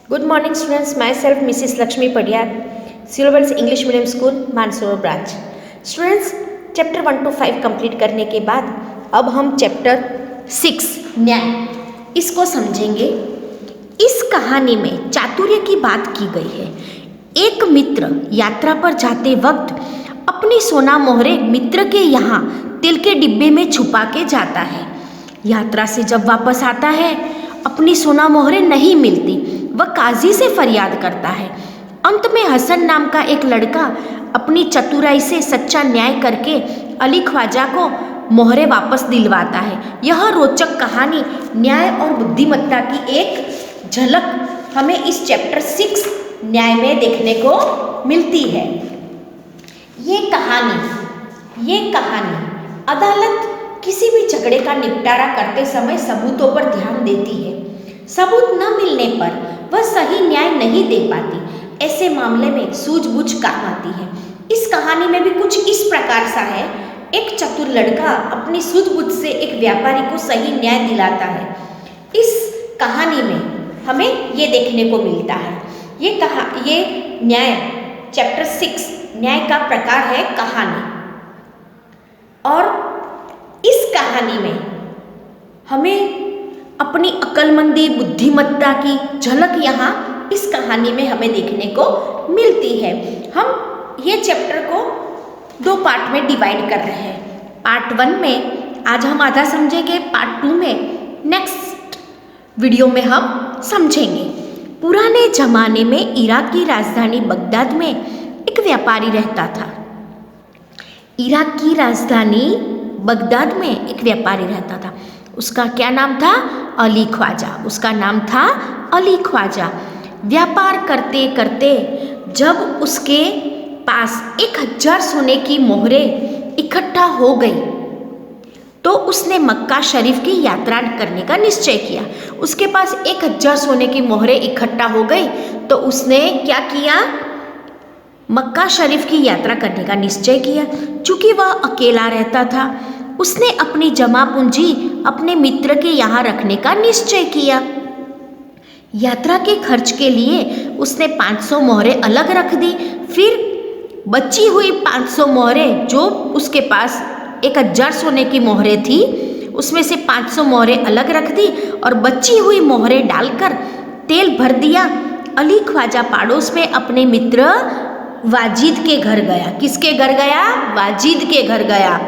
Good morning, students. Myself, Mrs. Lakshmi Padiyar, Syllabus English Medium School, Mansarovar branch. Students, chapter 1 to 5 complete करने के बाद अब हम chapter 6 न्याय इसको समझेंगे. इस कहानी में चातुर्य की बात की गई है. एक मित्र यात्रा पर जाते वक्त अपनी सोना मोहरे मित्र के यहाँ तिल के डिब्बे में छुपा के जाता है. यात्रा से जब वापस आता है अपनी सोना मोहरे नहीं मिलती. वह काजी से फरियाद करता है. अंत में हसन नाम का एक लड़का अपनी चतुराई से सच्चा न्याय करके अली ख्वाजा को मोहरे वापस दिलवाता है. यह रोचक कहानी न्याय और बुद्धिमत्ता की एक झलक हमें इस चैप्टर 6 न्याय में देखने को मिलती है. ये कहानी अदालत किसी भी झगड़े का निपटारा करते समय सबूतों पर ध्यान देती है. सबूत न मिलने पर वह सही न्याय नहीं दे पाती. ऐसे मामले में सूझबूझ काम आती है. इस कहानी में भी कुछ इस प्रकार सा है. एक चतुर लड़का अपनी सूझबूझ से एक व्यापारी को सही न्याय दिलाता है. इस कहानी में हमें ये देखने को मिलता है. ये न्याय चैप्टर 6 न्याय का प्रकार है कहानी. और इस कहानी में हमें अपनी अक्लमंदी बुद्धिमत्ता की झलक यहाँ इस कहानी में हमें देखने को मिलती है. हम ये चैप्टर को 2 पार्ट में डिवाइड कर रहे हैं. पार्ट 1 में आज हम आधा समझेंगे. पार्ट 2 में नेक्स्ट वीडियो में हम समझेंगे. पुराने जमाने में इराक की राजधानी बगदाद में एक व्यापारी रहता था. इराक की राजधानी बगदाद में एक व्यापारी रहता था. उसका क्या नाम था? अली ख्वाजा. उसका नाम था अली ख्वाजा. व्यापार करते करते जब उसके पास 1000 सोने की मोहरें इकट्ठा हो गई तो उसने मक्का शरीफ की यात्रा करने का निश्चय किया. उसके पास 1000 सोने की मोहरें इकट्ठा हो गई तो उसने क्या किया? मक्का शरीफ की यात्रा करने का निश्चय किया. चूँकि वह अकेला रहता था उसने अपनी जमा पूंजी अपने मित्र के यहाँ रखने का निश्चय किया. यात्रा के खर्च के लिए उसने 500 मोहरें अलग रख दी. फिर बची हुई 500 मोहरें जो उसके पास 1000 सोने की मोहरें थी उसमें से 500 मोहरें अलग रख दी और बची हुई मोहरें डालकर तेल भर दिया. अली ख्वाजा पड़ोस में अपने मित्र वाजिद के घर गया. किसके घर गया? वाजिद के घर गया.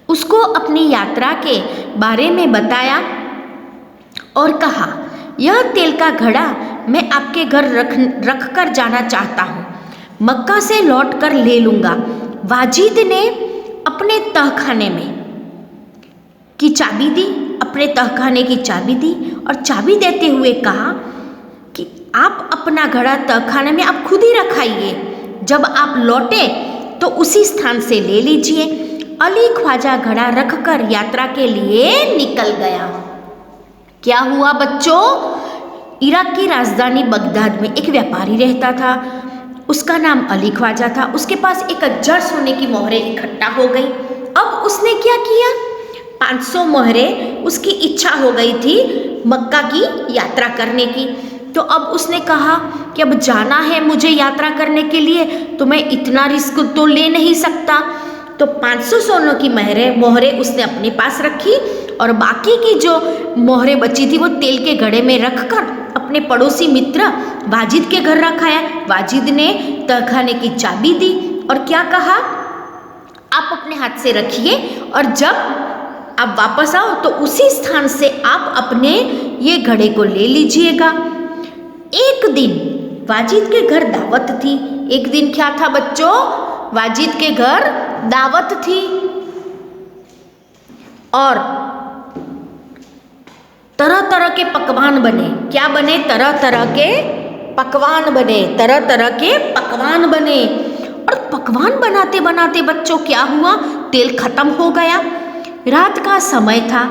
उसको अपनी यात्रा के बारे में बताया और कहा, यह तेल का घड़ा मैं आपके घर रख कर जाना चाहता हूँ. मक्का से लौट कर ले लूँगा. वाजिद ने अपने तहखाने में की चाबी दी. अपने तहखाने की चाबी दी और चाबी देते हुए कहा कि आप अपना घड़ा तहखाने में आप खुद ही रखाइए. जब आप लौटे तो उसी स्थान से ले लीजिए. अली ख्वाजा घड़ा रखकर यात्रा के लिए निकल गया. क्या हुआ बच्चों? इराक की राजधानी बगदाद में एक व्यापारी रहता था. उसका नाम अली ख्वाजा था. उसके पास 1000 सोने की मोहरें इकट्ठा हो गई. अब उसने क्या किया? 500 मोहरें उसकी इच्छा हो गई थी मक्का की यात्रा करने की. तो अब उसने कहा कि अब जाना है मुझे यात्रा करने के लिए तो मैं इतना रिस्क तो ले नहीं सकता. तो 500 सोनों की मोहरें उसने अपने पास रखी और बाकी की जो मोहरें बची थी वो तेल के घड़े में रखकर अपने पड़ोसी मित्र वाजिद के घर रखाया. वाजिद ने तहखाने की चाबी दी और क्या कहा? आप अपने हाथ से रखिए और जब आप वापस आओ तो उसी स्थान से आप अपने ये घड़े को ले लीजिएगा. एक दिन वाजिद के घर दावत थी. एक दिन क्या था बच्चों? वाजिद के घर दावत थी और तरह तरह के पकवान बने. क्या बने? तरह तरह के पकवान बने. तरह तरह के पकवान बने और पकवान बनाते बनाते बच्चों क्या हुआ? तेल खत्म हो गया. रात का समय था.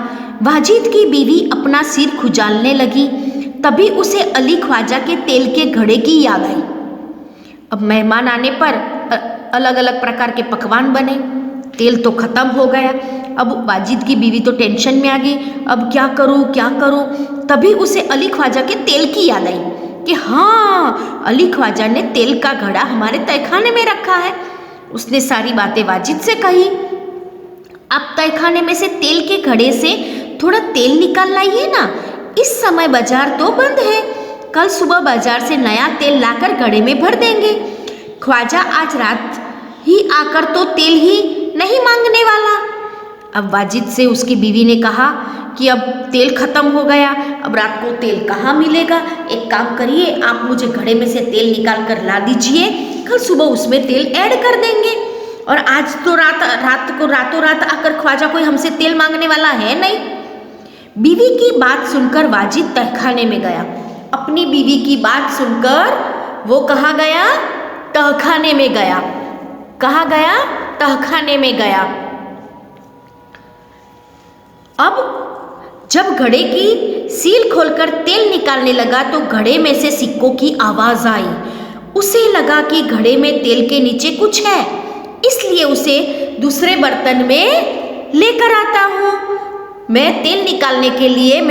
वाजिद की बीवी अपना सिर खुजालने लगी. तभी उसे अली ख्वाजा के तेल के घड़े की याद आई. अब मेहमान आने पर अलग अलग प्रकार के पकवान बने. तेल तो ख़त्म हो गया. अब वाजिद की बीवी तो टेंशन में आ गई. अब क्या करूँ क्या करूँ? तभी उसे अली ख्वाजा के तेल की याद आई कि हाँ, अली ख्वाजा ने तेल का घड़ा हमारे तहखाने में रखा है। उसने सारी बातें वाजिद से कही। आप तहखाने में से तेल के घड़े से थोड़ा तेल निकाल लाइए ना, इस समय बाजार तो बंद है। कल सुबह बाजार से नया तेल लाकर घड़े में भर देंगे। ख्वाजा आज रात ही आकर तो तेल ही नहीं मांगने वाला। अब वाजिद से उसकी बीवी ने कहा कि अब तेल खत्म हो गया, अब रात को तेल कहाँ मिलेगा। एक काम करिए, आप मुझे घड़े में से तेल निकाल कर ला दीजिए, कल सुबह उसमें तेल ऐड कर देंगे। और आज तो रातों रात आकर ख्वाजा कोई हमसे तेल मांगने वाला है नहीं। बीवी की बात सुनकर वाजिद तहखाने में गया। अपनी बीवी की बात सुनकर वो कहाँ गया? तहखाने में गया। कहाँ गया? तहखाने में गया। अब जब घड़े की सील खोलकर तेल निकालने लगा तो घड़े में से सिक्कों की आवाज आई। उसे लगा कि घड़े में तेल के नीचे कुछ है, इसलिए उसे दूसरे बर्तन में लेकर आता हूँ। मैं तेल निकालने के लिए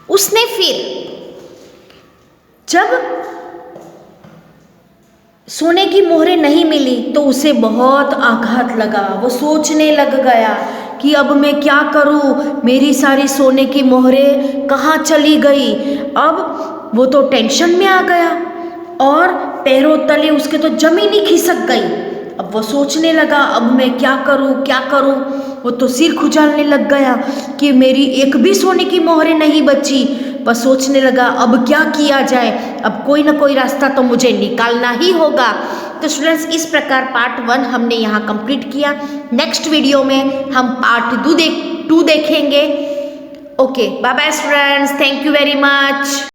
उसने फिर जब सोने की मोहरें नहीं मिली तो उसे बहुत आघात लगा। वो सोचने लग गया कि अब मैं क्या करूं, मेरी सारी सोने की मोहरें कहाँ चली गई। अब वो तो टेंशन में आ गया और पैरों तले उसके तो जमीन ही खिसक गई। अब वो सोचने लगा, अब मैं क्या करूं, क्या करूं। वो तो सिर खुजालने लग गया कि मेरी एक भी सोने की मोहरें नहीं बची। बस सोचने लगा अब क्या किया जाए, अब कोई ना कोई रास्ता तो मुझे निकालना ही होगा। तो स्टूडेंट्स, इस प्रकार पार्ट 1 हमने यहाँ कंप्लीट किया। नेक्स्ट वीडियो में हम पार्ट 2 देखेंगे। Okay, bye bye students, thank you very much.